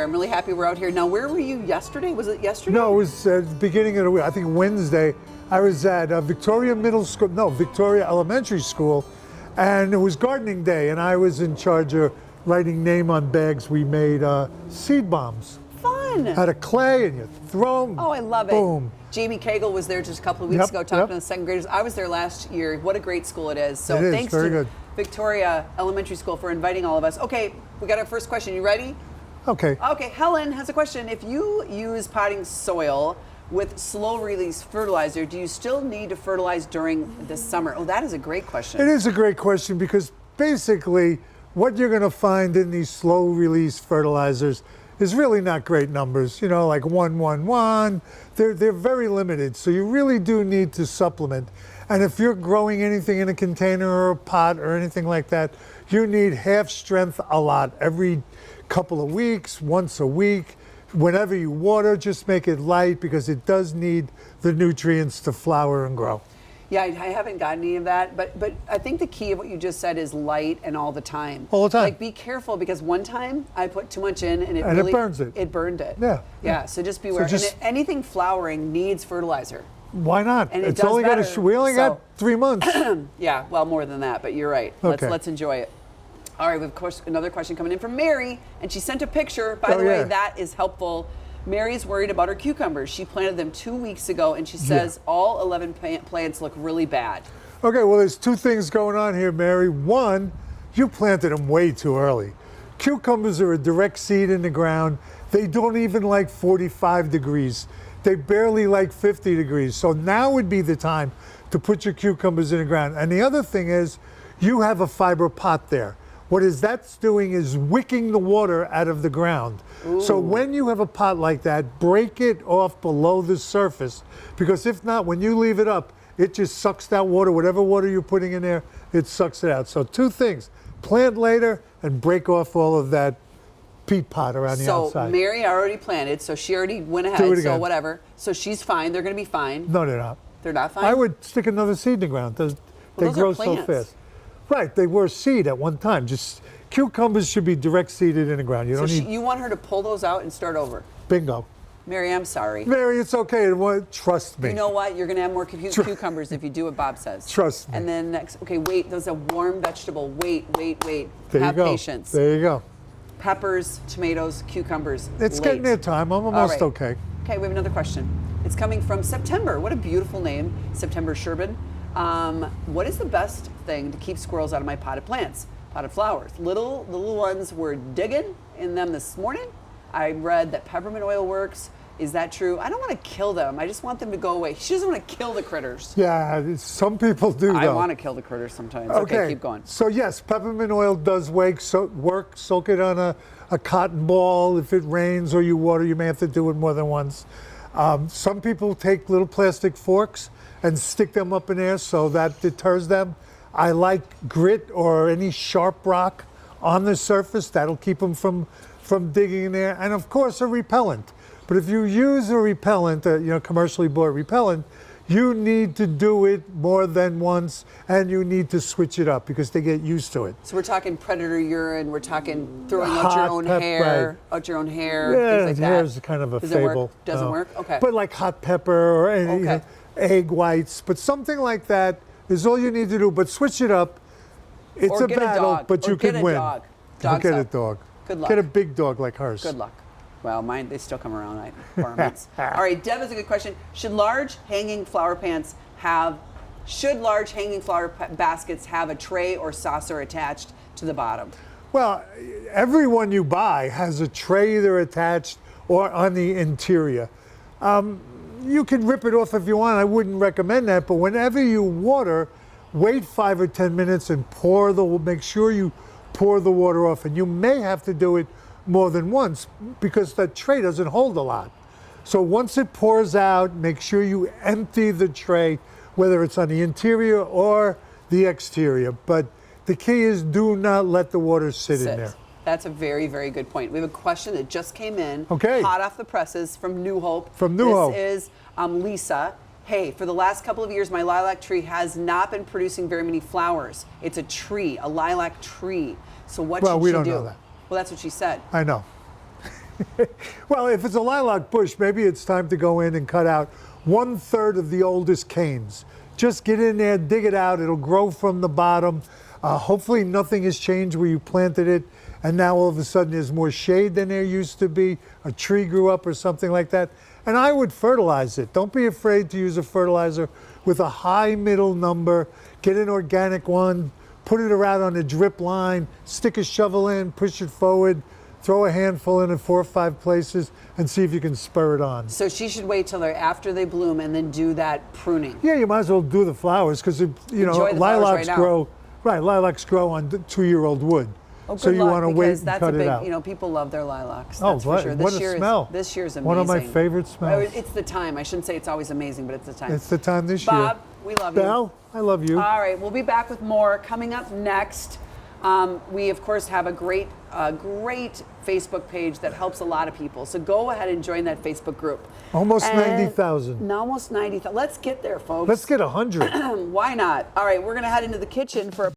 I'm really happy we're out here. Now, where were you yesterday? Was it yesterday? No, it was the beginning of the week. I think Wednesday. I was at Victoria Victoria Elementary School, and it was gardening day, and I was in charge of writing name on bags. We made seed bombs. Fun. Out of clay, and you throw them. Oh, I love it. Boom. Jamie Cagle was there just a couple of weeks ago talking to the second graders. I was there last year. What a great school it is. So it is, thanks very to good. Victoria Elementary School for inviting all of us. Okay, we got our first question. You ready? Okay. Okay, Helen has a question. If you use potting soil with slow release fertilizer, do you still need to fertilize during the summer? Oh, that is a great question. It is a great question because basically what you're going to find in these slow release fertilizers is really not great numbers, you know, like 111. They're very limited, so you really do need to supplement. And if you're growing anything in a container or a pot or anything like that, you need half strength a lot every couple of weeks, once a week. Whenever you water, just make it light because it does need the nutrients to flower and grow. Yeah, I haven't gotten any of that, but I think the key of what you just said is light and all the time. All the time. Like, be careful because one time I put too much in and it burns it. It burned it. Yeah. Yeah. So just beware. just- and anything flowering needs fertilizer. Why not? And it It's does only better, we only got 3 months. Yeah. Well, more than that, but you're right. Okay. Let's enjoy it. All right. We have, of course, another question coming in from Mary, and she sent a picture. By the way, that is helpful. Mary's worried about her cucumbers. She planted them 2 weeks ago, and she says all 11 plants look really bad. Okay, well, there's two things going on here, Mary. One, you planted them way too early. Cucumbers are a direct seed in the ground. They don't even like 45 degrees. They barely like 50 degrees. So now would be the time to put your cucumbers in the ground. And the other thing is, you have a fiber pot there. What that's doing is wicking the water out of the ground. Ooh. So when you have a pot like that, break it off below the surface, because if not, when you leave it up, it just sucks that water. Whatever water you're putting in there, it sucks it out. So two things: plant later and break off all of that peat pot around the outside. So Mary already planted, so she already went ahead, Do it again. so whatever. So she's fine. They're going to be fine. No, they're not. They're not fine? I would stick another seed in the ground. They those grow are so plants. fast. Right, they were seed at one time. Just cucumbers should be direct seeded in the ground. You So don't need. you want her to pull those out and start over. Bingo. Mary, I'm sorry. Mary, it's okay. Trust me. You know what? You're going to have more cucumbers if you do what Bob says. Trust me. And then next, okay, wait, those are warm vegetable. Wait. There Have you go. patience. There you go. Peppers, tomatoes, cucumbers. It's late. getting near time. I'm almost okay. Okay, we have another question. It's coming from September. What a beautiful name, September Sherbin. What is the best thing to keep squirrels out of my potted plants, potted flowers? The little ones were digging in them this morning. I read that peppermint oil works. Is that true? I don't want to kill them. I just want them to go away. She doesn't want to kill the critters. Yeah, some people do, though. I want to kill the critters sometimes. Okay, keep going. So yes, peppermint oil does work. Soak it on a cotton ball. If it rains or you water, you may have to do it more than once. Some people take little plastic forks and stick them up in there so that deters them. I like grit or any sharp rock on the surface. That'll keep them from digging in there. And of course, a repellent. But if you use a repellent, commercially bought repellent, you need to do it more than once, and you need to switch it up because they get used to it. So we're talking predator urine. We're talking throwing out your own hair, right. out your own hair, Yeah, things like that. hair is kind of a Does fable. It work? Doesn't work? Okay. But like hot pepper or any, egg whites, but something like that is all you need to do. But switch it up. It's or a get battle, a dog. but or you get can a win. Dog. Don't get a dog. Good luck. Get a big dog like hers. Good luck. Well, mine, they still come around. All right, Deb has a good question. Should large hanging flower baskets have a tray or saucer attached to the bottom? Well, everyone you buy has a tray either attached or on the interior. You can rip it off if you want. I wouldn't recommend that, but whenever you water, wait 5 or 10 minutes and make sure you pour the water off. And you may have to do it more than once because that tray doesn't hold a lot. So once it pours out, make sure you empty the tray, whether it's on the interior or the exterior. But the key is do not let the water sit in there. That's a very, very good point. We have a question that just came in, okay, hot off the presses from New Hope. From New Hope. This is Lisa. Hey, for the last couple of years, my lilac tree has not been producing very many flowers. It's a tree, a lilac tree. So what should she do? We don't know that. Well, that's what she said. I know. Well, if it's a lilac bush, maybe it's time to go in and cut out 1/3 of the oldest canes. Just get in there, dig it out. It'll grow from the bottom. Hopefully nothing has changed where you planted it, and now all of a sudden there's more shade than there used to be. A tree grew up or something like that. And I would fertilize it. Don't be afraid to use a fertilizer with a high middle number. Get an organic one, put it around on a drip line, stick a shovel in, push it forward, throw a handful in 4 or 5 places, and see if you can spur it on. So she should wait till they're after they bloom and then do that pruning. Yeah, you might as well do the flowers because you know Enjoy the flowers lilacs right now. grow. Right, lilacs grow on 2-year-old wood. Oh, so good you luck, want to wait because and that's cut a it big, out. you know, people love their lilacs. Oh, That's what- for sure. what a smell. This year's amazing. One of my favorite smells. Oh, it's the time. I shouldn't say it's always amazing, but it's the time. It's the time this Bob, year. we love you. Belle, I love you. All right, we'll be back with more coming up next. We of course have a great Facebook page that helps a lot of people. So go ahead and join that Facebook group. Almost And- 90,000. Almost 90,000. Let's get there, folks. Let's get 100. Why not? All right, we're gonna head into the kitchen for a